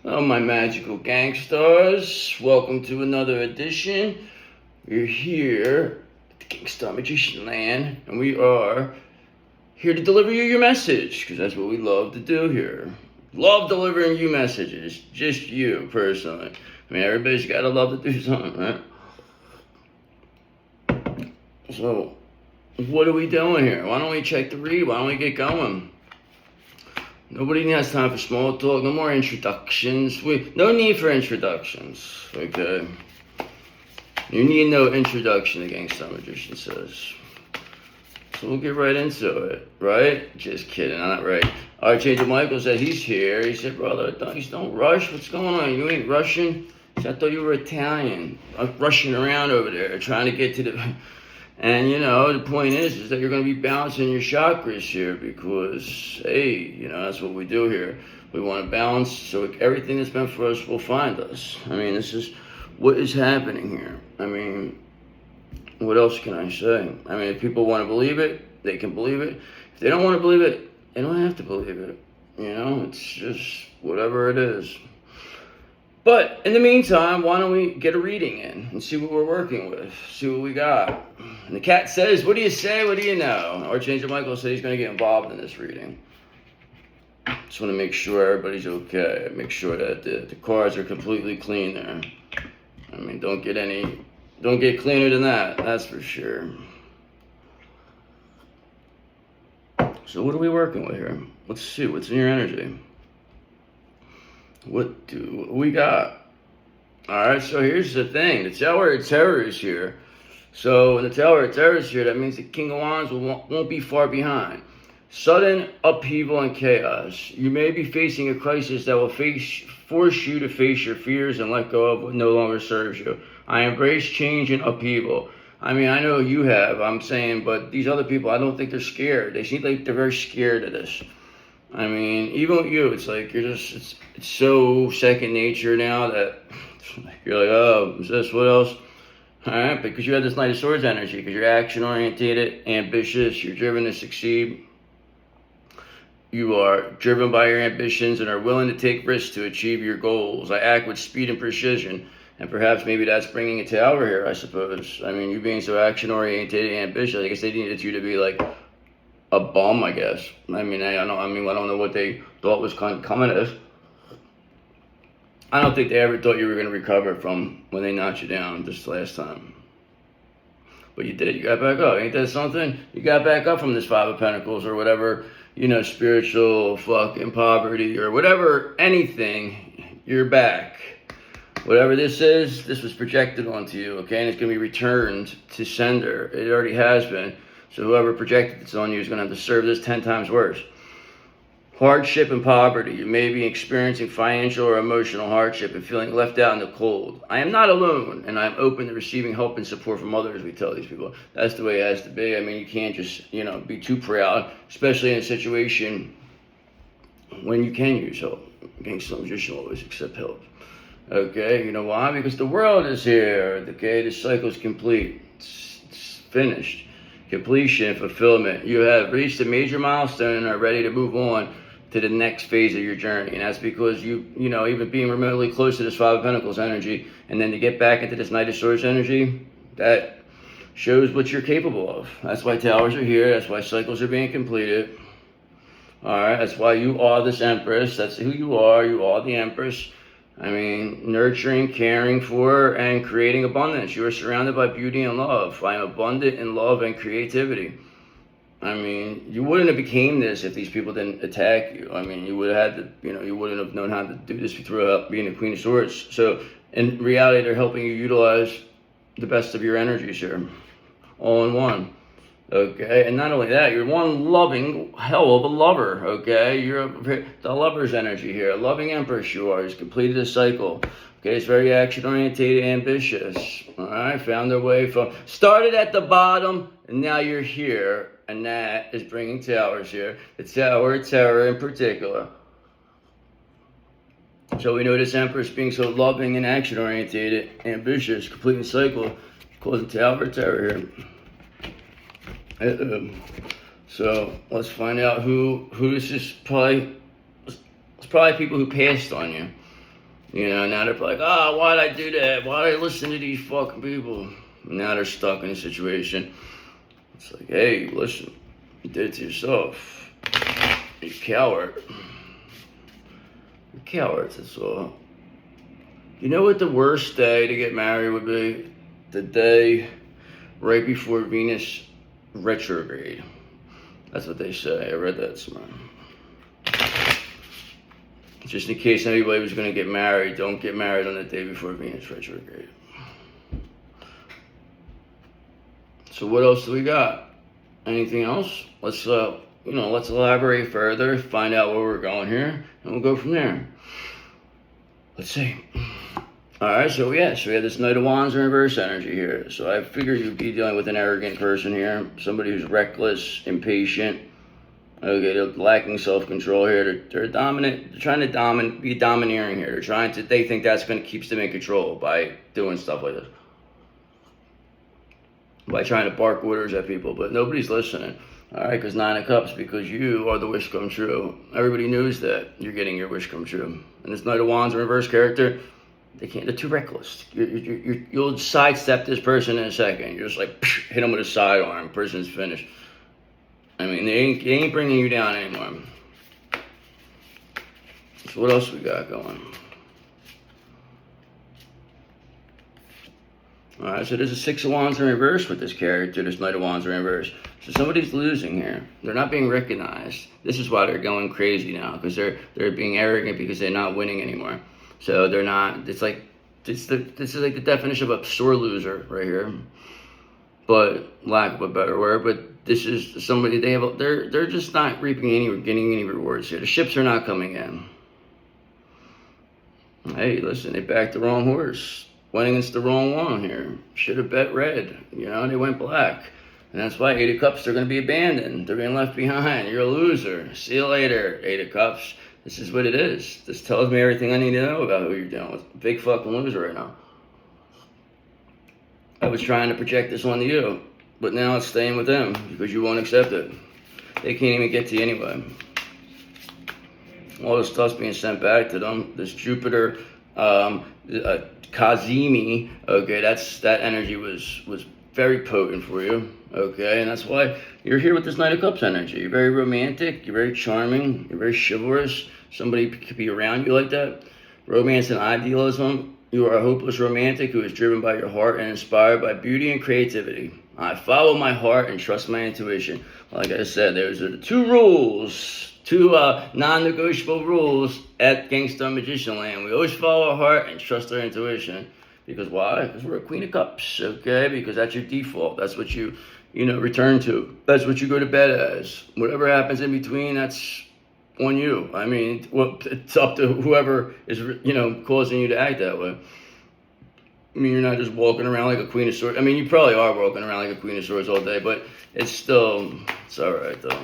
Oh, my magical gangsters, welcome to another edition. We're here at the Gangstar Magician Land, and we are here to deliver you your message, because that's what we love to do here. Love delivering you messages, just you, personally. I mean, everybody's got to love to do something, right? So, what are we doing here? Why don't we check the read? Why don't we get going? Nobody has time for small talk. No more introductions. No need for introductions. Okay. You need no introduction, the Gangstar Magician says. So we'll get right into it, right? Just kidding, not right. Archangel Michael said he's here. He said, brother, don't rush. What's going on? You ain't rushing? He said, I thought you were Italian. I'm rushing around over there trying to get to the... And, the point is that you're going to be balancing your chakras here because, hey, that's what we do here. We want to balance so everything that's meant for us will find us. I mean, this is what is happening here. I mean, what else can I say? I mean, if people want to believe it, they can believe it. If they don't want to believe it, they don't have to believe it. It's just whatever it is. But in the meantime, why don't we get a reading in and see what we're working with, see what we got. And the cat says, what do you say, what do you know? Archangel Michael said he's going to get involved in this reading. Just want to make sure everybody's okay. Make sure that the cards are completely clean there. I mean, don't get cleaner than that, that's for sure. So what are we working with here? Let's see, what's in your energy? What do we got? Alright, so here's the thing. The Tower of Terror is here. So when the Tower of Terror is here, that means the King of Wands won't be far behind. Sudden upheaval and chaos. You may be facing a crisis that will force you to face your fears and let go of what no longer serves you. I embrace change and upheaval. I mean, I know you have, I'm saying, but these other people, I don't think they're scared. They seem like they're very scared of this. I mean, even with you, it's like it's so second nature now that you're like, oh, is this what else? All right, because you have this Knight of Swords energy, because you're action-oriented, ambitious, you're driven to succeed. You are driven by your ambitions and are willing to take risks to achieve your goals. I act with speed and precision, and perhaps maybe that's bringing a Tower here, I suppose. I mean, you being so action-oriented and ambitious, I guess they needed you to be like a bum, I guess. I mean, I don't know what they thought was coming as. I don't think they ever thought you were going to recover from when they knocked you down this last time. But you did. You got back up. Ain't that something? You got back up from this Five of Pentacles or whatever, spiritual fucking poverty or whatever, anything. You're back. Whatever this is, this was projected onto you, okay? And it's going to be returned to sender. It already has been. So whoever projected this on you is going to have to serve this 10 times worse. Hardship and poverty. You may be experiencing financial or emotional hardship and feeling left out in the cold. I am not alone, and I am open to receiving help and support from others, we tell these people. That's the way it has to be. I mean, you can't just, be too proud, especially in a situation when you can use help. Gangstar Magician always accept help. Okay, you know why? Because the world is here. Okay, the cycle is complete. It's finished. Completion, fulfillment. You have reached a major milestone and are ready to move on to the next phase of your journey. And that's because even being remotely close to this Five of Pentacles energy, and then to get back into this Knight of Swords energy, that shows what you're capable of. That's why towers are here. That's why cycles are being completed. All right, that's why you are this Empress. That's who you are. You are the Empress. I mean, nurturing, caring for, and creating abundance. You are surrounded by beauty and love. I am abundant in love and creativity. I mean, you wouldn't have became this if these people didn't attack you. I mean, you would have had to, you wouldn't have known how to do this without being the Queen of Swords. So, in reality, they're helping you utilize the best of your energies here. All in one. Okay, and not only that, you're one loving hell of a lover, okay? You're the lover's energy here. A loving Empress you are. He's completed a cycle. Okay, it's very action-oriented, ambitious. All right, found their way from... Started at the bottom, and now you're here. And that is bringing towers here. The Tower of Terror in particular. So we know this Empress being so loving and action-oriented, ambitious, completing cycle, causing Tower of Terror here. So let's find out who this is. It's probably people who passed on you. You know, now they're like, oh, why'd I do that? Why'd I listen to these fucking people? And now they're stuck in a situation. It's like, hey, listen, you did it to yourself. You coward. You're cowards, that's all. You know what the worst day to get married would be? The day right before Venus retrograde. That's what they say. I read that somewhere. Just in case anybody was going to get married, don't get married on the day before Venus retrograde. So what else do we got? Anything else? Let's let's elaborate further, find out where we're going here, and we'll go from there. Let's see. All right, so we have this Knight of Wands in reverse energy here. So I figure you'd be dealing with an arrogant person here, somebody who's reckless, impatient. Okay, they're lacking self-control here. They're dominant. They're trying to be domineering here. They think that's going to keep them in control by doing stuff like this, by trying to bark orders at people. But nobody's listening. All right, because 9 of Cups, because you are the wish come true. Everybody knows that you're getting your wish come true. And this Knight of Wands in reverse character, they're too reckless. You'll sidestep this person in a second. You're just like, hit them with a sidearm. Person's finished. I mean, they ain't bringing you down anymore. So what else we got going? Alright, so there's a 6 of Wands in reverse with this character, this Knight of Wands in reverse. So somebody's losing here. They're not being recognized. This is why they're going crazy now, because they're being arrogant because they're not winning anymore. So they're not, this is like the definition of a sore loser right here. But lack of a better word, but this is somebody they're just not getting any rewards here. The ships are not coming in. Hey, listen, they backed the wrong horse. Went against the wrong one here. Should have bet red. You know, they went black. And that's why 8 of Cups, they're going to be abandoned. They're being left behind. You're a loser. See you later, 8 of Cups. This is what it is. This tells me everything I need to know about who you're dealing with. Big fucking loser right now. I was trying to project this onto you, but now it's staying with them because you won't accept it. They can't even get to you anyway. All this stuff's being sent back to them. This Jupiter, Kazimi, okay, that energy was very potent for you, okay, and that's why you're here with this Knight of Cups energy. You're very romantic, you're very charming, you're very chivalrous. Somebody could be around you like that. Romance and idealism. You are a hopeless romantic who is driven by your heart and inspired by beauty and creativity. I follow my heart and trust my intuition. Like I said, there's 2 rules, 2 non-negotiable rules at Gangsta Magician Land. We always follow our heart and trust our intuition. Because why? Because we're a Queen of Cups, okay? Because that's your default. That's what you return to. That's what you go to bed as. Whatever happens in between, that's on you. I mean, well, it's up to whoever is, causing you to act that way. I mean, you're not just walking around like a Queen of Swords. I mean, you probably are walking around like a Queen of Swords all day, but it's all right, though.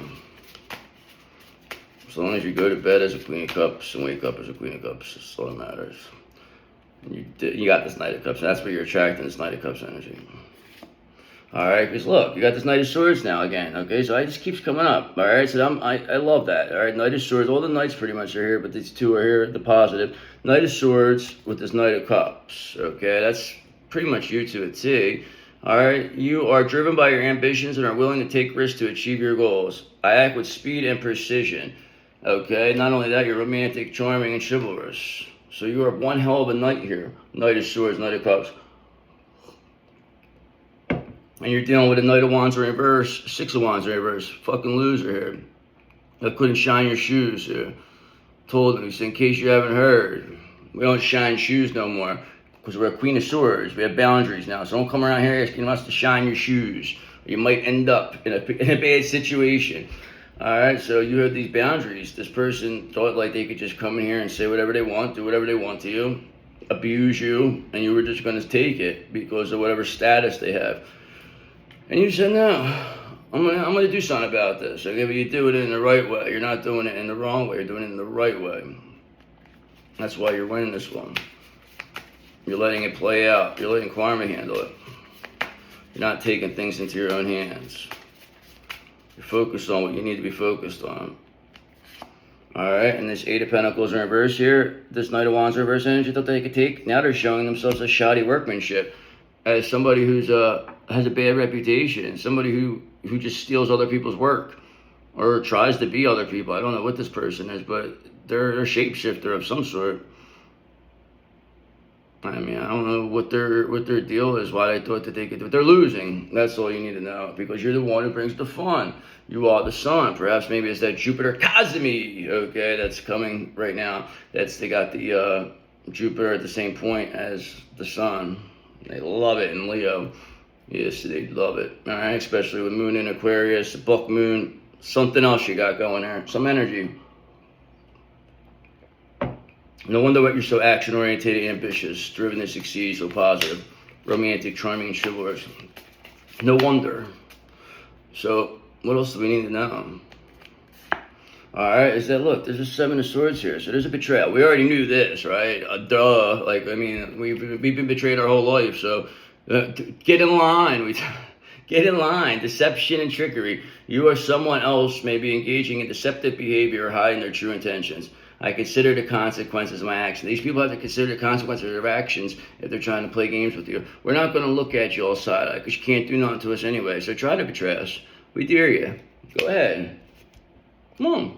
As long as you go to bed as a Queen of Cups and wake up as a Queen of Cups, that's all that matters. And you got this Knight of Cups, and that's what you're attracting, this Knight of Cups energy. Alright, because look, you got this Knight of Swords now again, okay? So it just keeps coming up, alright? So I love that, alright? Knight of Swords, all the Knights pretty much are here, but these 2 are here, the positive. Knight of Swords with this Knight of Cups, okay? That's pretty much you to a T, alright? You are driven by your ambitions and are willing to take risks to achieve your goals. I act with speed and precision, okay? Not only that, you're romantic, charming, and chivalrous. So you are one hell of a knight here. Knight of Swords, Knight of Cups. And you're dealing with a Knight of Wands in reverse, 6 of Wands in reverse. Fucking loser here. I couldn't shine your shoes here. Told him, in case you haven't heard, we don't shine shoes no more. Because we're a Queen of Swords. We have boundaries now. So don't come around here asking us to shine your shoes. Or you might end up in a bad situation. Alright, so you have these boundaries. This person thought like they could just come in here and say whatever they want, do whatever they want to you, abuse you, and you were just going to take it because of whatever status they have. And you said, no, I'm gonna do something about this. Okay, but you do it in the right way. You're not doing it in the wrong way. You're doing it in the right way. That's why you're winning this one. You're letting it play out. You're letting karma handle it. You're not taking things into your own hands. You're focused on what you need to be focused on. All right, and this Eight of Pentacles in reverse here, this Knight of Wands reverse energy that they could take. Now they're showing themselves as shoddy workmanship, as somebody who's has a bad reputation, somebody who just steals other people's work or tries to be other people. I don't know what this person is, but they're a shapeshifter of some sort. I mean, I don't know what their deal is, why they thought that they could do it. They're losing. That's all you need to know, because you're the one who brings the fun. You are the sun. Perhaps maybe it's that Jupiter Cosmi, okay, that's coming right now. They got the Jupiter at the same point as the sun. They love it in Leo. Yes, they love it. All right, especially with Moon in Aquarius, Buck Moon, something else you got going there, some energy. No wonder what you're so action-oriented, ambitious, driven to succeed, so positive, romantic, charming, and chivalrous. No wonder. So, what else do we need to know? Alright, is that, look, there's a Seven of Swords here, so there's a betrayal. We already knew this, right? Duh. Like, I mean, we've been betrayed our whole life, so get in line. Get in line. Deception and trickery. You or someone else may be engaging in deceptive behavior or hiding their true intentions. I consider the consequences of my action. These people have to consider the consequences of their actions if they're trying to play games with you. We're not going to look at you all side-eye because you can't do nothing to us anyway. So try to betray us. We dare you. Go ahead. Come on.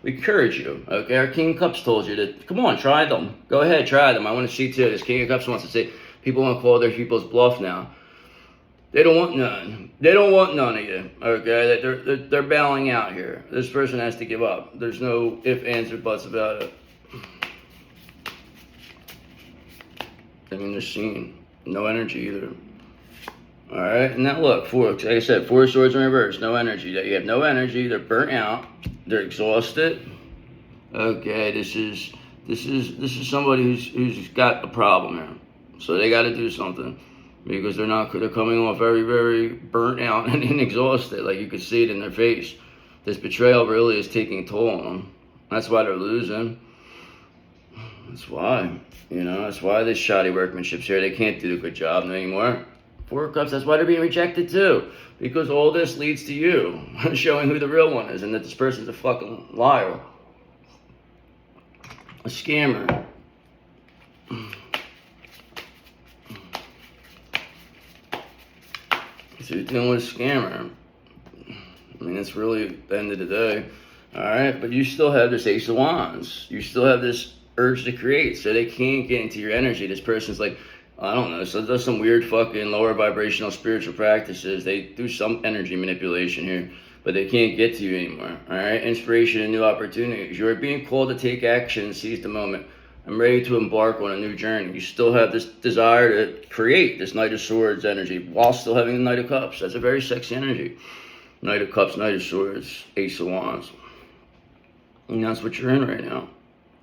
We encourage you. Okay, our King of Cups told you to, come on, try them. Go ahead, try them. I want to see too. This King of Cups wants to say, people want to call their people's bluff now. They don't want none. They don't want none of you. Okay, they're bowing out here. This person has to give up. There's no ifs, ands, or buts about it. I mean, they're seen. No energy either. All right, and now look, like I said, Four of Swords in reverse. No energy. You have no energy. They're burnt out. They're exhausted. Okay, this is somebody who's got a problem here. So they got to do something. Because they're coming off very, very burnt out and exhausted. Like, you could see it in their face. This betrayal really is taking a toll on them. That's why they're losing. That's why. You know, that's why this shoddy workmanship's here. They can't do a good job anymore. Four of Cups, that's why they're being rejected too. Because all this leads to you showing who the real one is and that this person's a fucking liar. A scammer. So you're dealing with a scammer. I mean, that's really the end of the day. Alright, but you still have this Ace of Wands. You still have this urge to create, so they can't get into your energy. This person's like, I don't know, so does some weird fucking lower vibrational spiritual practices. They do some energy manipulation here, but they can't get to you anymore. Alright, inspiration and new opportunities. You are being called to take action and seize the moment. I'm ready to embark on a new journey. You still have this desire to create this Knight of Swords energy while still having the Knight of Cups. That's a very sexy energy. Knight of Cups, Knight of Swords, Ace of Wands. And that's what you're in right now.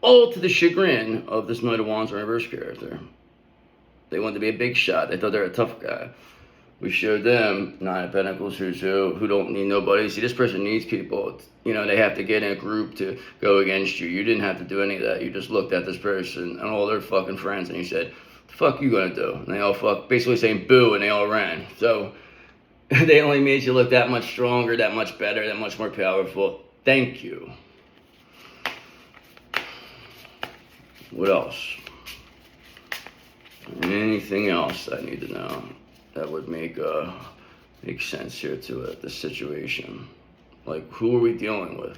All to the chagrin of this Knight of Wands reverse character. They want to be a big shot. They thought they're a tough guy. We showed them Nine of Pentacles, who don't need nobody. See, this person needs people. You know, they have to get in a group to go against you. You didn't have to do any of that. You just looked at this person and all their fucking friends and you said, the fuck you gonna do? And they all basically saying boo, and they all ran. So they only made you look that much stronger, that much better, that much more powerful. Thank you. What else? Anything else I need to know that would make sense here to it, the situation? Like, who are we dealing with?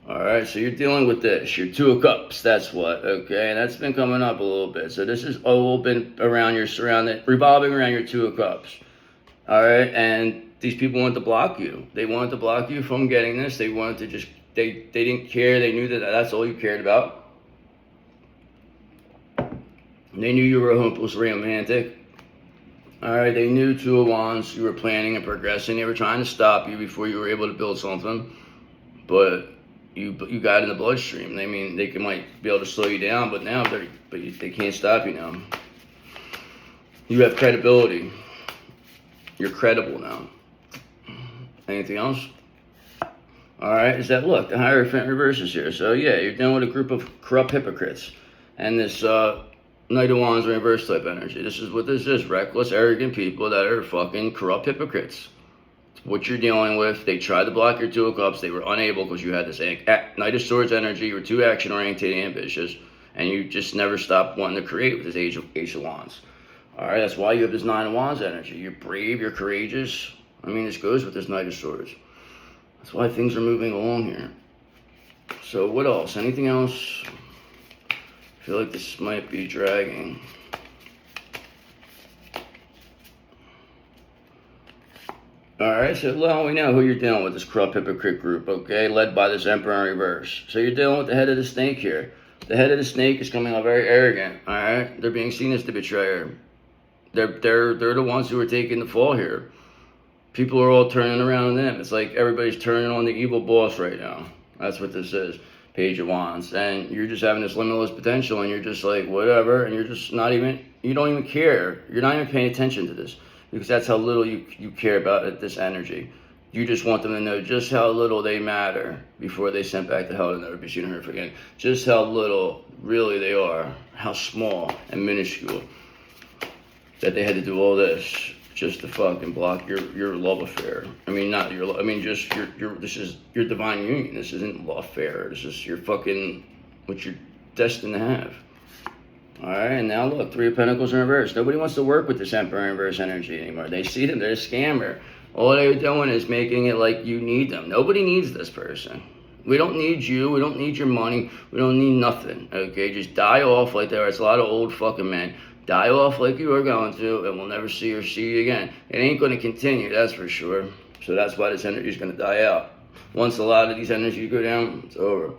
Alright, so you're dealing with this. Your Two of Cups, that's what, okay? And that's been coming up a little bit. So this has all been around revolving around your Two of Cups. Alright, and these people wanted to block you. They wanted to block you from getting this. They wanted to just, they didn't care. They knew that that's all you cared about. They knew you were a hopeless romantic. Alright, they knew Two of Wands, you were planning and progressing. They were trying to stop you before you were able to build something. But you got in the bloodstream. I mean, they might be able to slow you down, but now they can't stop you now. You have credibility. You're credible now. Anything else? Alright, is that, look, the Hierophant reverses here. So yeah, you're dealing with a group of corrupt hypocrites. And this Knight of Wands reverse type energy. This is what this is. Reckless, arrogant people that are fucking corrupt hypocrites. what you're dealing with. They tried to block your Two of Cups. They were unable because you had this Knight of Swords energy. You were too action-oriented and ambitious, and you just never stopped wanting to create with this Ace of Wands. All right, that's why you have this Nine of Wands energy. You're brave, you're courageous. I mean, this goes with this Knight of Swords. That's why things are moving along here. So what else? Anything else? I feel like this might be dragging. Alright, so now we know who you're dealing with, this corrupt hypocrite group, okay? Led by this Emperor in reverse. So you're dealing with the head of the snake here. The head of the snake is coming out very arrogant, alright? They're being seen as the betrayer. They're the ones who are taking the fall here. People are all turning around on them. It's like everybody's turning on the evil boss right now. That's what this is. Page of Wands. And you're just having this limitless potential, and you're just like, whatever, and you're just not even, you don't even care. You're not even paying attention to this. Because that's how little you care about it, this energy. You just want them to know just how little they matter before they sent back to hell to never be seen or heard again. Just how little really they are, how small and minuscule, that they had to do all this just to fucking block your love affair. I mean, not your, I mean, just this is your divine union. This isn't love affair. This is your fucking, what you're destined to have. Alright, and now look, Three of Pentacles in reverse. Nobody wants to work with this Emperor in reverse energy anymore. They see them, they're a scammer. All they're doing is making it like you need them. Nobody needs this person. We don't need you, we don't need your money, we don't need nothing, okay? Just die off like there. It's a lot of old fucking men. Die off like you are going to, and we'll never see you again. It ain't going to continue, that's for sure. So that's why this energy is going to die out. Once a lot of these energies go down, it's over.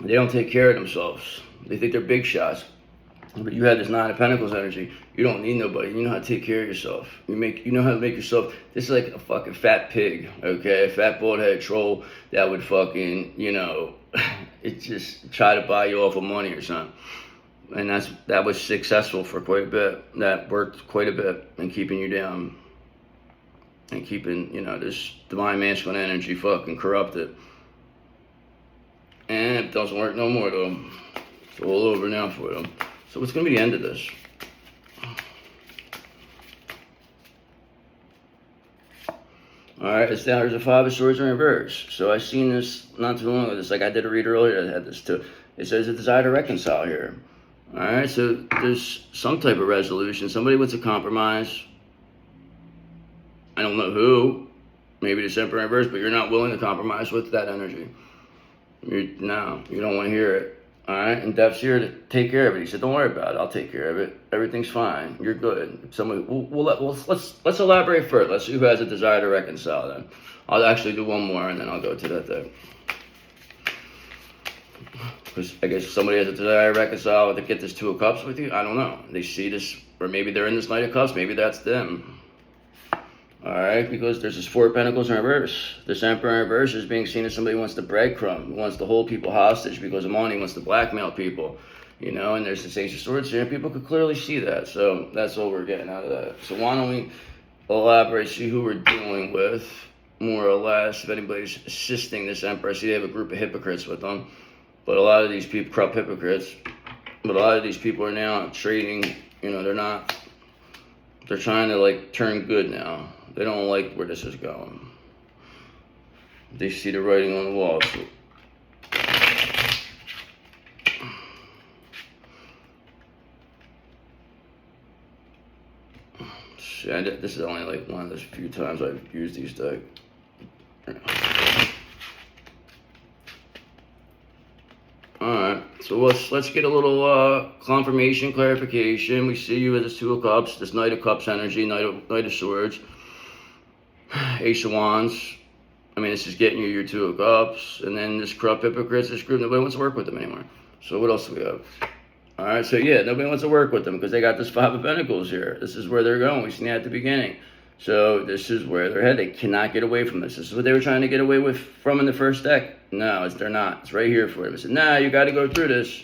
They don't take care of themselves. They think they're big shots. But you have this Nine of Pentacles energy. You don't need nobody. You know how to take care of yourself. You know how to make yourself. This is like a fucking fat pig, okay? A fat bald-headed troll that would fucking, you know, it just try to buy you off of money or something. And that was successful for quite a bit. That worked quite a bit in keeping you down and keeping, you know, this divine masculine energy fucking corrupted. And it doesn't work no more though. It's all over now for them. So what's going to be the end of this? Alright, there's a Five of Swords in reverse. So I seen this not too long ago. It's like I did a read earlier that had this too. It says a desire to reconcile here. Alright, so there's some type of resolution. Somebody wants a compromise. I don't know who. Maybe this Emperor in reverse, but you're not willing to compromise with that energy. No, you don't want to hear it. Alright, and Death's here to take care of it. He said, don't worry about it, I'll take care of it. Everything's fine. You're good. Let's elaborate further. Let's see who has a desire to reconcile then. I'll actually do one more and then I'll go to that thing. Because I guess somebody has a desire to reconcile to get this Two of Cups with you. I don't know. They see this, or maybe they're in this Knight of Cups. Maybe that's them. Alright, because there's this Four of Pentacles in reverse. This Emperor in reverse is being seen as somebody who wants to breadcrumb, who wants to hold people hostage because of money, wants to blackmail people. You know, and there's this Ace of Swords here, and people could clearly see that. So that's all we're getting out of that. So why don't we elaborate, see who we're dealing with, more or less, if anybody's assisting this Emperor. I see they have a group of hypocrites with them. But a lot of these people, corrupt hypocrites, but a lot of these people are now trading, you know, they're trying to like turn good now. They don't like where this is going. They see the writing on the wall. So this is only like one of those few times I've used these decks. Alright, so let's get a little confirmation, clarification. We see you as this Two of Cups, this Knight of Cups energy, Knight of Swords, Ace of Wands. I mean, this is getting you your Two of Cups, and then this corrupt hypocrites, this group, nobody wants to work with them anymore. So what else do we have? Alright, so yeah, nobody wants to work with them because they got this Five of Pentacles here. This is where they're going. We seen that at the beginning. So this is where they're headed. They cannot get away from this. This is what they were trying to get away with from in the first deck. No, they're not. It's right here for them. I said, nah, you got to go through this.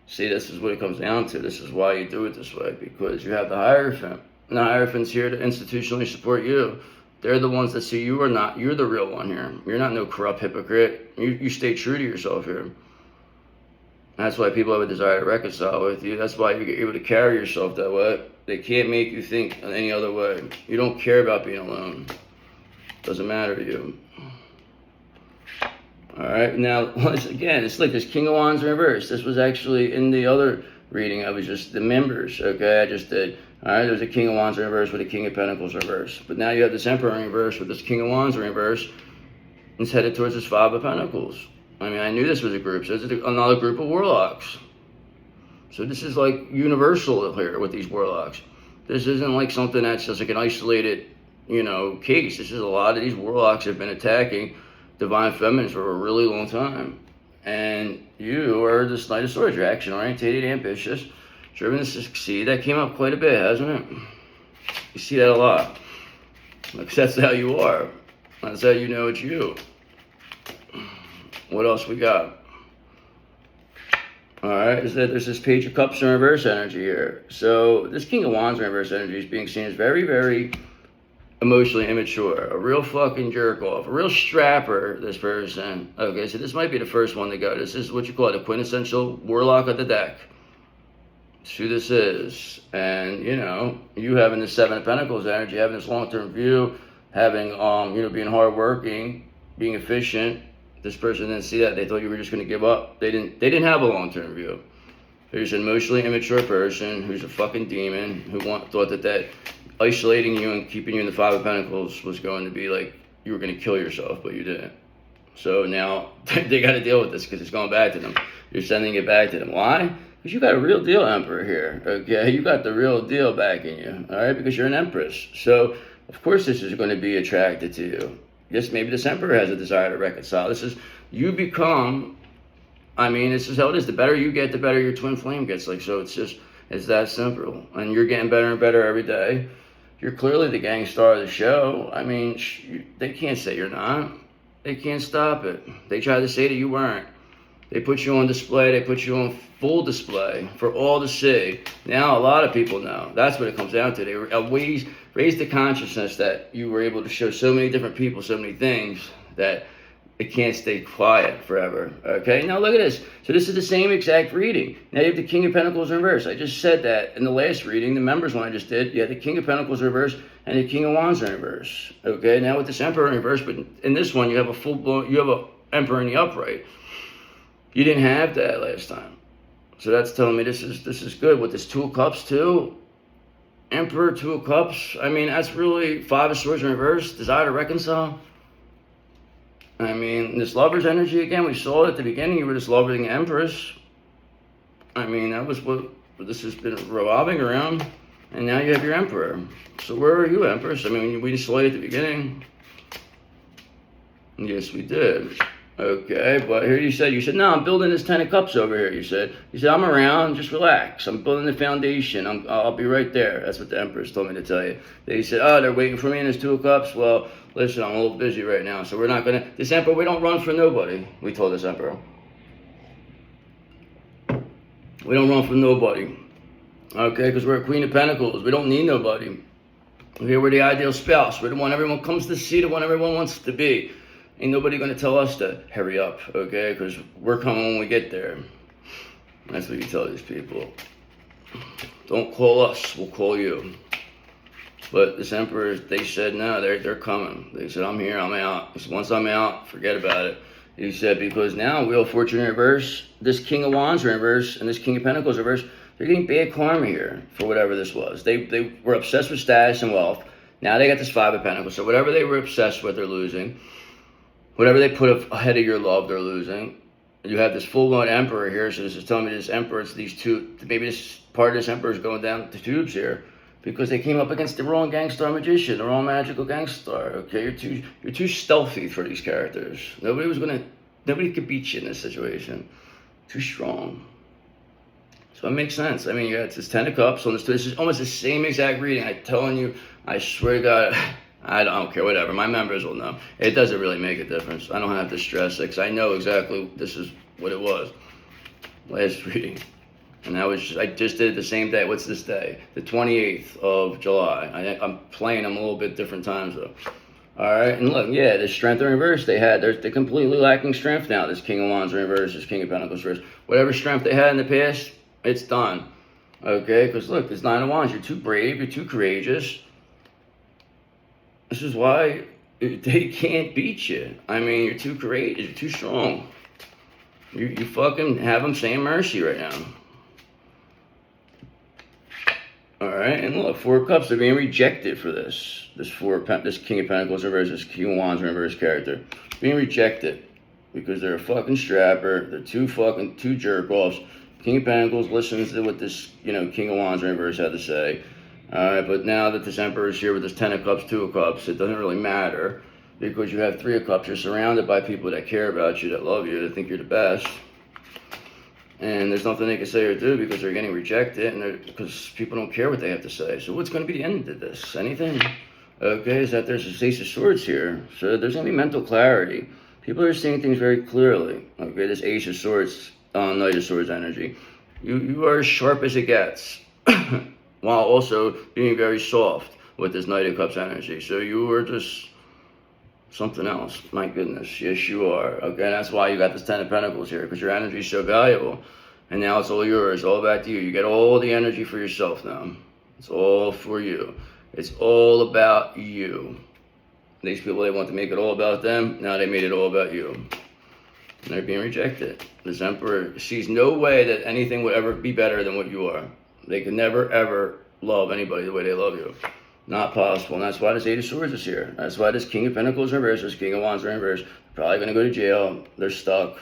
See, this is what it comes down to. This is why you do it this way, because you have the Hierophant. And the Hierophant's here to institutionally support you. They're the ones that see you are not. You're the real one here. You're not no corrupt hypocrite. You stay true to yourself here. That's why people have a desire to reconcile with you. That's why you're able to carry yourself that way. They can't make you think any other way. You don't care about being alone. Doesn't matter to you. Alright, now, once again, it's like this King of Wands reverse. This was actually in the other reading. I was just the members, okay? I just did. Alright, there's a King of Wands reverse with a King of Pentacles reverse. But now you have this Emperor in reverse with this King of Wands reverse. It's headed towards this Five of Pentacles. I mean, I knew this was a group. So it's another group of warlocks. So this is like universal here with these warlocks. This isn't like something that's just like an isolated, case. This is a lot of these warlocks have been attacking divine feminines for a really long time. And you are this Knight of Swords. You're action-oriented, ambitious, driven to succeed. That came up quite a bit, hasn't it? You see that a lot. Because that's how you are. That's how you know it's you. What else we got? Alright, is that there's this Page of Cups in reverse energy here. So this King of Wands in reverse energy is being seen as very, very emotionally immature. A real fucking jerk off. A real strapper, this person. Okay, so this might be the first one to go. This is what you call the quintessential warlock of the deck. That's who this is. And, you having the Seven of Pentacles energy, having this long-term view, having, being hardworking, being efficient. This person didn't see that. They thought you were just going to give up. They didn't have a long-term view. There's an emotionally immature person who's a fucking demon who thought that isolating you and keeping you in the Five of Pentacles was going to be like you were going to kill yourself, but you didn't. So now they got to deal with this because it's going back to them. You're sending it back to them. Why? Because you got a real deal Emperor here, okay? You got the real deal backing you, all right? Because you're an Empress. So, of course, this is going to be attracted to you. Yes, maybe this Emperor has a desire to reconcile. This is, you become, this is how it is. The better you get, the better your twin flame gets. So it's that simple. And you're getting better and better every day. You're clearly the gang star of the show. They can't say you're not. They can't stop it. They tried to say that you weren't. They put you on display. They put you on full display for all to see. Now a lot of people know. That's what it comes down to. They raised the consciousness that you were able to show so many different people so many things that it can't stay quiet forever. Okay, now look at this. So this is the same exact reading. Now you have the King of Pentacles in reverse. I just said that in the last reading, the members one I just did, you had the King of Pentacles in reverse and the King of Wands in reverse. Okay, now with this Emperor in reverse, but in this one you have a Emperor in the upright. You didn't have that last time. So that's telling me this is good. With this Two of Cups too, Emperor, Two of Cups, that's really Five of Swords in reverse, desire to reconcile. This Lover's energy again, we saw it at the beginning. You were this loving Empress. That was what this has been revolving around. And now you have your Emperor. So where are you, Empress? We just saw it at the beginning. Yes, we did. Okay, but here you said, no, I'm building this 10 of Cups over here, you said, I'm around, just relax. I'm building the foundation. I'll be right there. That's what the Empress told me to tell you. They said, they're waiting for me in this Two of Cups. Well, listen, I'm a little busy right now, so we're not going to, this Emperor, we don't run for nobody. We told this Emperor. We don't run from nobody. Okay, because we're a Queen of Pentacles. We don't need nobody. We're the ideal spouse. We're the one everyone comes to see, the one everyone wants to be. Ain't nobody going to tell us to hurry up, okay? Because we're coming when we get there. That's what you tell these people. Don't call us, we'll call you. But this Emperor, they said, no, they're coming. They said, I'm here, I'm out. He said, once I'm out, forget about it. He said, because now Wheel of Fortune in reverse, this King of Wands in reverse, and this King of Pentacles in reverse, they're getting bad karma here for whatever this was. They were obsessed with status and wealth. Now they got this Five of Pentacles. So whatever they were obsessed with, they're losing. Whatever they put ahead of your love, they're losing. You have this full-blown Emperor here, so this is telling me this Emperor, it's these two, maybe this part of this Emperor is going down the tubes here because they came up against the wrong Gangstar Magician, the wrong Magical Gangstar, okay? You're too stealthy for these characters. Nobody could beat you in this situation. Too strong. So it makes sense. You got this 10 of Cups on this. This is almost the same exact reading. I'm telling you, I swear to God, I don't care, whatever. My members will know. It doesn't really make a difference. I don't have to stress it because I know exactly this is what it was. Last reading. And I just did it the same day. What's this day? The 28th of July. I'm playing them a little bit different times though. Alright, and look, yeah, the strength in reverse they had. They're completely lacking strength now. This King of Wands in reverse, this King of Pentacles in reverse. Whatever strength they had in the past, it's done. Okay, because look, this Nine of Wands, you're too brave, you're too courageous. This is why they can't beat you. I mean, you're too courageous, you're too strong. You fucking have them saying mercy right now. Alright, and look, Four of Cups, they're being rejected for this. This King of Pentacles reverse, this King of Wands reverse character. Being rejected because they're a fucking strapper, they're two jerk-offs. King of Pentacles listens to what this, King of Wands reverse had to say. Alright, but now that this Emperor is here with this Ten of Cups, Two of Cups, it doesn't really matter because you have Three of Cups. You're surrounded by people that care about you, that love you, that think you're the best. And there's nothing they can say or do because they're getting rejected and because people don't care what they have to say. So what's going to be the end of this? Anything? Okay, is that there's this Ace of Swords here. So there's going to be mental clarity. People are seeing things very clearly. Okay, this Ace of Swords, Knight of Swords energy. You are as sharp as it gets. While also being very soft with this Knight of Cups energy. So you are just something else. My goodness. Yes, you are. Okay, that's why you got this Ten of Pentacles here, because your energy is so valuable. And now it's all yours, all back to you. You get all the energy for yourself now. It's all for you. It's all about you. These people, they want to make it all about them. Now they made it all about you. And they're being rejected. This Emperor sees no way that anything would ever be better than what you are. They can never, ever love anybody the way they love you. Not possible. And that's why this Eight of Swords is here. That's why this King of Pentacles reverse, this King of Wands reverse. They're probably going to go to jail. They're stuck.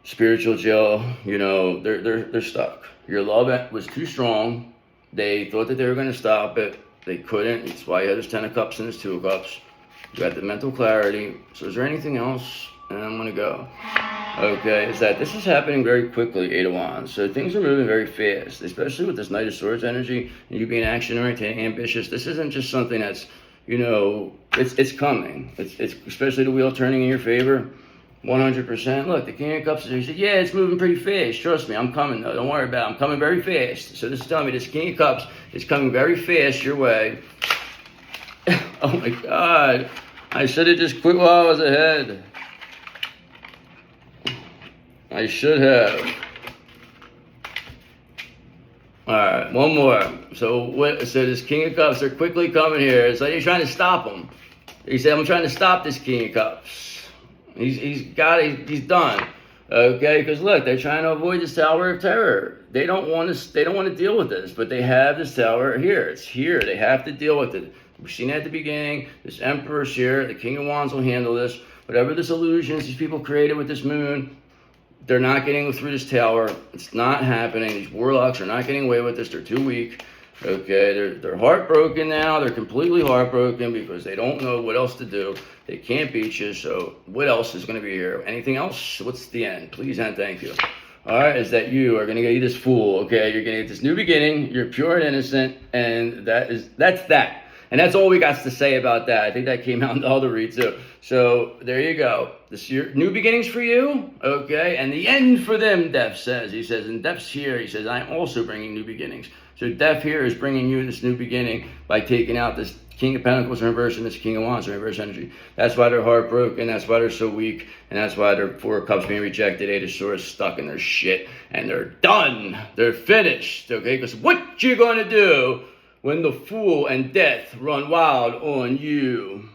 Spiritual jail. They're stuck. Your love was too strong. They thought that they were going to stop it. They couldn't. That's why you had this Ten of Cups and this Two of Cups. You got the mental clarity. So is there anything else? And I'm going to go. Okay, is that this is happening very quickly, Eight of Wands. So things are moving very fast, especially with this Knight of Swords energy and you being action-oriented, ambitious. This isn't just something that's, it's coming. It's especially the wheel turning in your favor, 100%. Look, the King of Cups, he said, yeah, it's moving pretty fast. Trust me, I'm coming, though. Don't worry about it. I'm coming very fast. So this is telling me this King of Cups is coming very fast your way. Oh, my God. I should have just quit while I was ahead. I should have. Alright, one more. So this King of Cups, they're quickly coming here. It's like you're trying to stop him. He said, I'm trying to stop this King of Cups. He's done. Okay, because look, they're trying to avoid this Tower of Terror. They don't want to deal with this, but they have this tower here. It's here. They have to deal with it. We've seen it at the beginning. This Emperor's here. The King of Wands will handle this. Whatever this illusions these people created with this moon, they're not getting through this tower. It's not happening. These warlocks are not getting away with this. They're too weak. Okay, they're heartbroken now. They're completely heartbroken because they don't know what else to do. They can't beat you. So what else is going to be here? Anything else? What's the end? Please and thank you. All right, is that you are going to get this fool. Okay, you're going to get this new beginning. You're pure and innocent, and that's that. And that's all we got to say about that. I think that came out in the other read too. So there you go. This year, new beginnings for you, okay? And the end for them, Death says. He says, and Death's here. He says, I'm also bringing new beginnings. So Death here is bringing you this new beginning by taking out this King of Pentacles in reverse and this King of Wands in reverse energy. That's why they're heartbroken. That's why they're so weak. And that's why they're Four of Cups being rejected, Eight of Swords stuck in their shit. And they're done. They're finished, okay? Because what you going to do when the Fool and Death run wild on you?